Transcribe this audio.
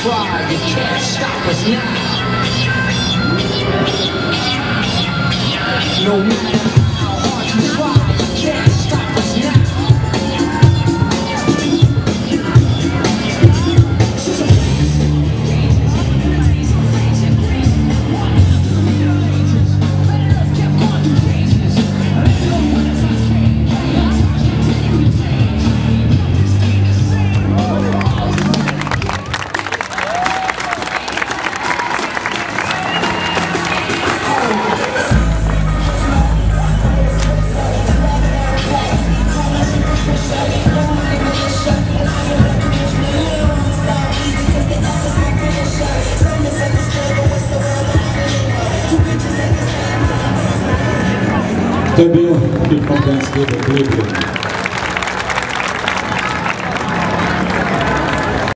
try, you can't stop us now. No matter how hard you try, you can't stop us now. To je bio hip-hop dance video Oblivion.